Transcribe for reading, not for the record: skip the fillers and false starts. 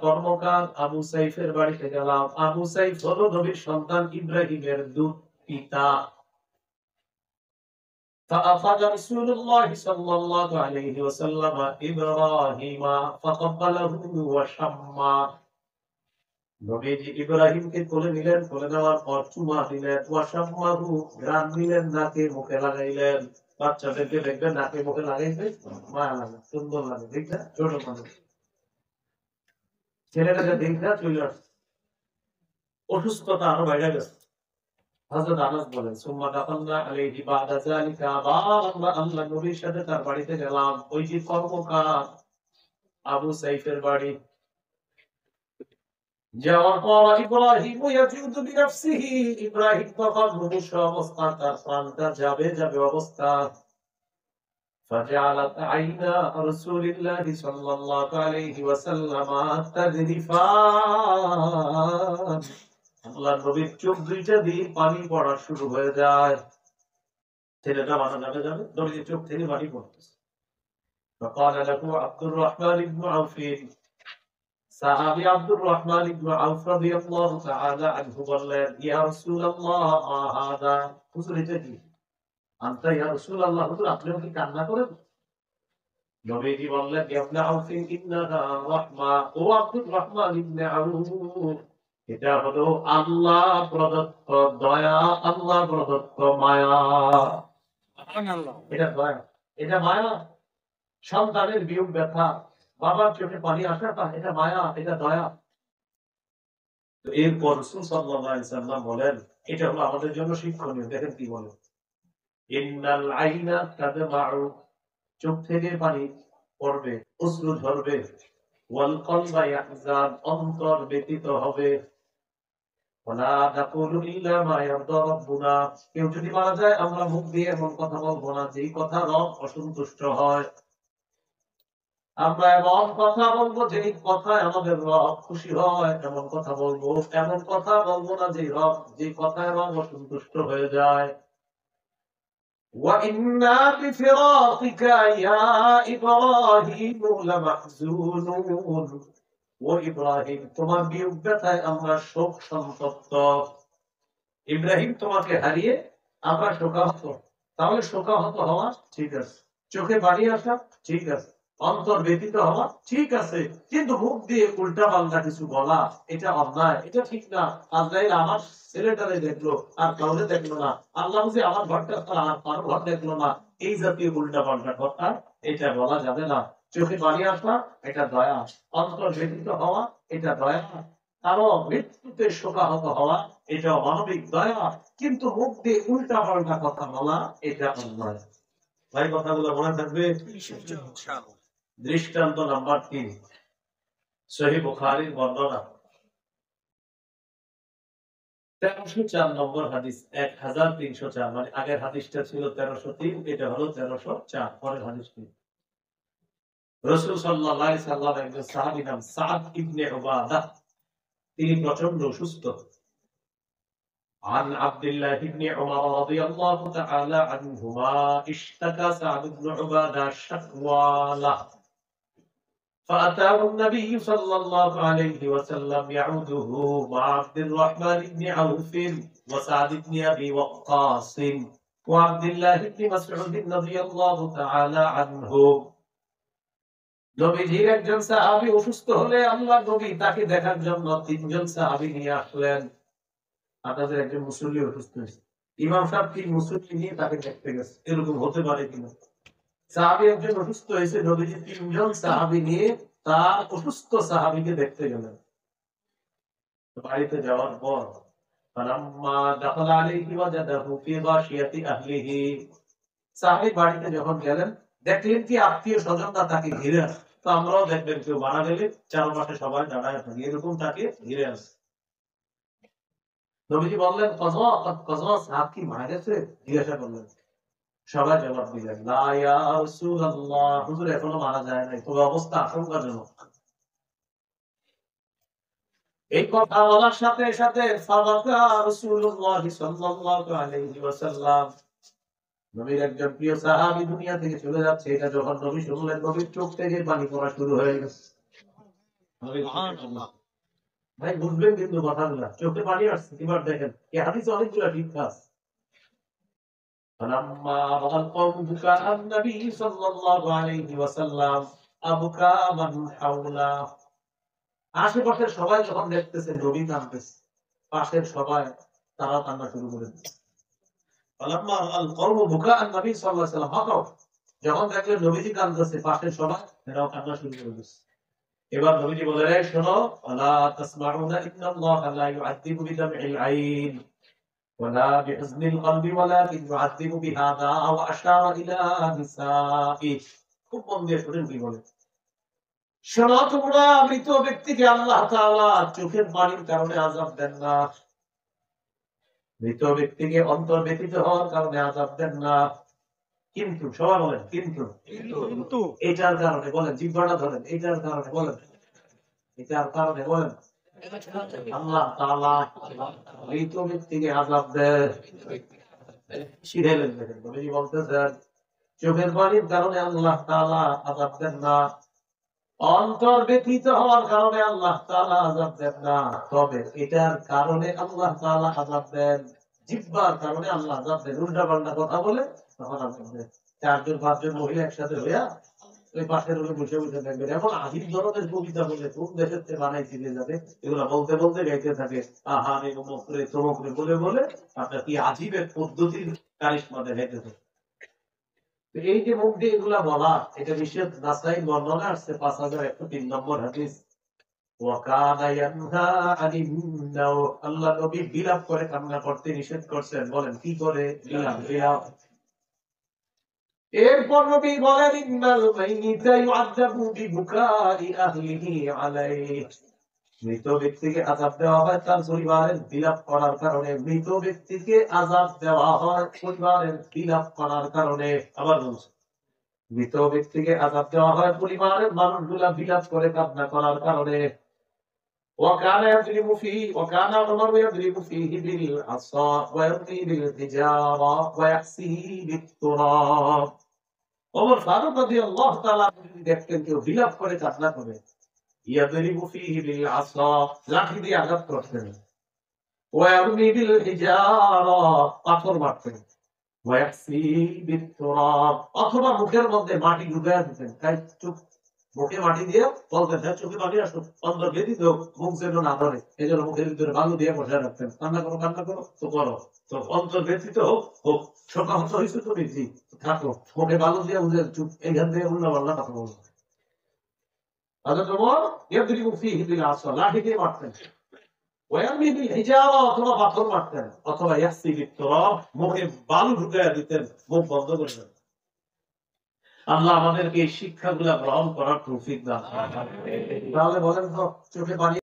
কর্মকার আবু সাইফের বাড়িতে গেলাম। আবু সাইফ হলো নবীর সন্তান ইব্রাহিমের দুধ পিতা। فأخذ رسول الله صلى الله عليه وسلم إبراهيم فقبله وشمّا। নবীজি ইব্রাহিমকে কোলে নিলেন, কোলে নেওয়ার পর চুমা দিলেন, ওয়াশাম্মাহু ঘ্রাণ দিলেন, নাকে মুখে লাগাইলেন। বাচ্চাদেরকে দেখবেন নাকে মুখে লাগাইছে, মায়া লাগে, সুন্দর লাগে, ঠিক না? ছোট মানুষ ছেলেটাকে দেখে চলে আসছে, অসুস্থতা আরো বাইরে গেছে। হযরত আনাস বলেন, সুম্মা দাখালনা আলাইহি বাদা যালিকা, আবার আমরা আল্লাহ নবীর সাথে তার বাড়িতে গেলাম, ওই যে কর্মকার আবু সাইফের বাড়ি। যাওয়ার পর ইব্রাহিম ইয়াজুদু বিনাফসিহি, ইব্রাহিম তখন মুমূর্ষ অবস্থা, তার প্রাণটা যাবে যাবে অবস্থা। فجعلت عينا رسول الله صلى الله عليه وسلم تذرفان, আল্লাহর নবীর চোখ দুইটা দিয়ে পানি পড়া শুরু হয়ে যায়। ছেলেটা মারা যাবে যাবে, নবীর চোখ থেকে পানি পড়তেছে। فقال له عبد الرحمن بن عوف, সাহাবী আব্দুর রহমান ইবনে আউফ রাদিয়াল্লাহু তাআলা আনহু বললেন, ইয়া রাসূলুল্লাহ মা হাদা, হুজুর এটা কি? আনতা ইয়া রাসূলুল্লাহ, হুজুর আপনিও কি কান্না করেন? নবীজি বললেন, ইবনে আউফ ইন্নাহা রাহমা, ও আব্দুর রহমান ইবনে আউফ, এটা হলো আল্লাহ প্রদত্ত দয়া, আল্লাহ প্রদত্ত মায়া। সুবহানাল্লাহ। এটা দয়া, এটা মায়া। সন্তানের বিয়োগ ব্যথা, বাবার চোখে পানি আসাটা, এটা মায়া, এটা দয়া। তো এরপর রাসূল সাল্লাল্লাহু আলাইহি ওয়াসাল্লাম বলেন, এটা হলো আমাদের জন্য শিক্ষণীয়। দেখেন কি বলে, ইন্নাল আইনা তাদমাউ, চোখ থেকে পানি পড়বে, অশ্রু ঝরবে, ওয়াল কলবা ইয়াহজান, অন্তর ব্যথিত হবে, ওয়ালা নাকুলু ইল্লা মা ইয়ারদা রাব্বুনা, কেউ যদি মারা যায় আমরা মুখ দিয়ে এমন কথা বলবো না যেই কথা রব অসন্তুষ্ট হয়। আমরা এমন কথা বলবো যে কথায় আমাদের রব খুশি হয়, এমন কথা বলবো। এমন কথা বলবো না যে কথায় রব অসন্তুষ্ট হয়ে যায়। وَإِنَّا بِفِرَاقِكَ يَا إِبْرَاهِيمُ لَمَحْزُونُونَ, ও ইব্রাহিম, তোমার বিয়োগ ব্যথায় আমরা শোক সন্তপ্ত। ইব্রাহিম, তোমাকে হারিয়ে আমরা শোকাহত। তাহলে শোকাহত হওয়া ঠিক আছে, চোখে পানি আসা ঠিক আছে, অন্তর ব্যথিত হওয়া ঠিক আছে, কিন্তু মুখ দিয়ে উল্টা পাল্টা কিছু বলা এটা অন্যায়, এটা ঠিক না। আজরাইল আমার ছেলেটারে দেখলো আর কাউকে দেখলো না, আল্লাহ বুঝি আমার ঘরটা আর কারো ঘর দেখলো না, এই জাতীয় উল্টা পাল্টা কথা এটা বলা যাবে না। চোখে পানি আসা এটা দয়া, অন্তর ব্যথিত হওয়া এটা দয়া, কারো মৃত্যুতে শোকাহত হওয়া এটা মানবিক দয়া, কিন্তু মুখ দিয়ে উল্টা পাল্টা কথা বলা এটা অন্যায়। ভাই কথাগুলো মনে থাকবে। দৃষ্টান্ত নাম্বার 3, সহিহ বুখারীর বর্ণনা 1304 নম্বর হাদিস, 1304, মানে আগের হাদিসটা ছিল 1303, এটা হলো 1304, পরের হাদিসটি। রাসূল সাল্লাল্লাহু আলাইহি সাল্লাম একজন সাহাবী নাম সাদ ইবনে উবাদা, তিনি প্রচন্ড অসুস্থ। عن عبد الله بن عمر رضي الله تعالى عنهما اشتكى سعد بن عبادة شكوى له فأتاه النبي صلى الله عليه وسلم يعوده مع عبد الرحمن بن عوف وسعد بن أبي وقاص وعبد الله بن مسعود رضي الله تعالى عنه। নবীজির একজন সাহাবী অসুস্থ হলে আল্লাহর নবী তাকে দেখার জন্য 3 জন সাহাবী নিয়ে আসলেন। আপনাদের একজন মুসল্লি অসুস্থ হয়েছে, ইমাম সাহেব 3 মুসল্লি নিয়ে তাকে দেখতে গেছে, এরকম হতে পারে কিনা? সাহাবী একজন অসুস্থ হয়েছে, নবীজি 3 জন সাহাবী নিয়ে তার অসুস্থ সাহাবীকে দেখতে গেলেন। বাড়িতে যাওয়ার পর ফালাম্মা দাখালা আলাইহি ওয়াজাদাহু ফি গাশিয়াতি আহলিহি, সাহাবী বাড়িতে যখন গেলেন দেখলেন কি আত্মীয় স্বজনরা তাকে ঘিরে আছে। তো আমরাও দেখবেন কেউ মারা গেলে চারপাশে সবাই দাঁড়ায় থাকে, এরকম তাকে ঘিরে আছে। নবীজি বললেন, কযা কযা, সাহাব কি মারা গেছে? জিজ্ঞাসা করলেন। সবাই জবাব দিলেন, লা ইয়া রাসূলুল্লাহ, হুজুর এখনো মারা যায় নাই, তবে অবস্থা আশঙ্কাজনক। এই কথা বলার সাথে সাথে ফাবাকা রাসূলুল্লাহ সাল্লাল্লাহু আলাইহি ওয়াসাল্লাম, নবীর একজন প্রিয় সাহাবী দুনিয়া থেকে চলে যাচ্ছে, এটা যখন নবী শুনলেন, নবীর চোখ থেকে পানি পড়া শুরু হয়ে গেছে। ভাই বুঝবেন কিন্তু কথাগুলা, চোখে পানি আসছে এবার দেখেন এই হাদিসে অনেকগুলা শিক্ষা আছে। فلما رأى القوم بكاء النبي صلى الله عليه وسلم أبكى من حوله, আশেপাশের সবাই যখন দেখতেছে নবী কাঁদতেছে, পাশের সবাই তারা কান্না শুরু করে দিচ্ছে। فلما رأى القوم بكاء النبي صلى الله عليه وسلم بكوا, যখন দেখলেন নবীজি কাঁদতেছে পাশের সবাই এরাও কান্না শুরু করে দিচ্ছে। এবার নবীজি বলে, রে শোনো, আলা তাসমাউনা ইন্নাল্লাহা লা ইউআযযিবু বিদামইল আইন ওয়ালা বিহুজনিল কলবি ওয়ালাকিন ইউআযযিবু বিহাযা ওয়া আশারা ইলা নিসাই। খুব মন দিয়ে শুনেন কি বলে। শোনো তোমরা, মৃত ব্যক্তিকে আল্লাহ তাআলা চোখের পানির কারণে আযাব দেন না, মৃত ব্যক্তিকে অন্তর ব্যথিত হওয়ার কারণে আযাব দেন না, কিন্তু সবাই বলেন কিন্তু এটার কারণে বলেন, জিহ্বাটা ধরেন, এটার কারণে বলেন, এটার কারণে বলেন আল্লাহ তাআলা মৃত ব্যক্তিকে আযাব দেয়। শিখাইলেন দেখেন, নবীজি বলতেছেন চোখের পানির কারণে আল্লাহ তাআলা আযাব দেন না, অন্তর ব্যথিত হওয়ার কারণে আল্লাহ তাআলা আযাব দেন না, তবে এটার কারণে আল্লাহ তাআলা আযাব দেন, জিহ্বার কারণে আল্লাহ আযাব দেন। উল্টা পাল্টা কথা বলে তখন আযাব দেন। 4-5 মহিলা একসাথে হইয়া ওই পাশের রুমে বসে বসে থাকবে, এখন আজীব ধরনের কবিতা বলে কোন দেশের থেকে বানাইছি যে যাবে, এগুলো বলতে বলতে গাইতে থাকে আহারে অমুক রে তমুক রে বলে বলে আপনার কি আজীবের পদ্ধতির কারিশমা দেখাইতে থাকে। এই যে মুখ দিয়ে এগুলা বলা, এটা বিশেষ নাসাই বর্ণনা আসছে 5103 নম্বর হাদিস। ওয়াকানা ইয়ানহা আনিন নাও, আল্লাহ নবী বিলাপ করে কান্না করতে নিষেধ করছেন। বলেন কি করে? বিলাপ। এরপর নবী বলেন ইন্নাল মাইয়িতা ইউআযাবু বিবুকাই আহলিহি আলাইহি, মৃত ব্যক্তিকে আযাব দেওয়া হয় তার পরিবারের বিলাপ করার কারণে, মৃত ব্যক্তিকে আযাব দেওয়া হয় পরিবারের বিলাপ করার কারণে। আবার বলছি, মৃত ব্যক্তিকে আযাব দেওয়া হয় পরিবারের মানুষগুলা বিলাপ করে কান্না করার কারণে। وكان يضرب فيه وكان عمر يضرب فيه بالعصا ويرمي بالحجارة ويحسيه بالتراب। ওমর ফারুক রাদিয়াল্লাহু তাআলা দেখতেন কেউ বিলাপ করে কান্না করে, ইয়াদরিবু ফীহি বিল আসা, লাঠি দিয়ে আঘাত করতেন, ওয়া ইয়ারমি বিল হিজারা, পাথর মারতেন, ওয়া ইয়াহসি বিত তুরাব, অথবা মুখের মধ্যে মাটি ঢুকায় দিতেন। তাই চুপ মুখে মাটি দিয়ে বলতেন চোখে পানি আসুক, অন্তর ব্যথিত মুখ যেন না ধরে, এই জন্য মুখের ভিতরে বালু দিয়ে বসায় রাখতেন। কান্না করো তো করো, তো অন্তর ব্যথিত হোক হোক, শোকাহত হয়েছে তো বেশি থাকো, মুখে বালু দিয়ে উঠে চুপ, এইখান থেকে উল্লা পাল্লা কথা বলবো। লাঠি দিয়ে মারতেন, অথবা পাথর মারতেন, অথবা মুখে বালু ঢুকাইয়া দিতেন, মুখ বন্ধ করে দেন। আল্লাহ আমাদেরকে এই শিক্ষাগুলা গ্রহণ করার তৌফিক দান। তাহলে বলেন তো চোখে পানি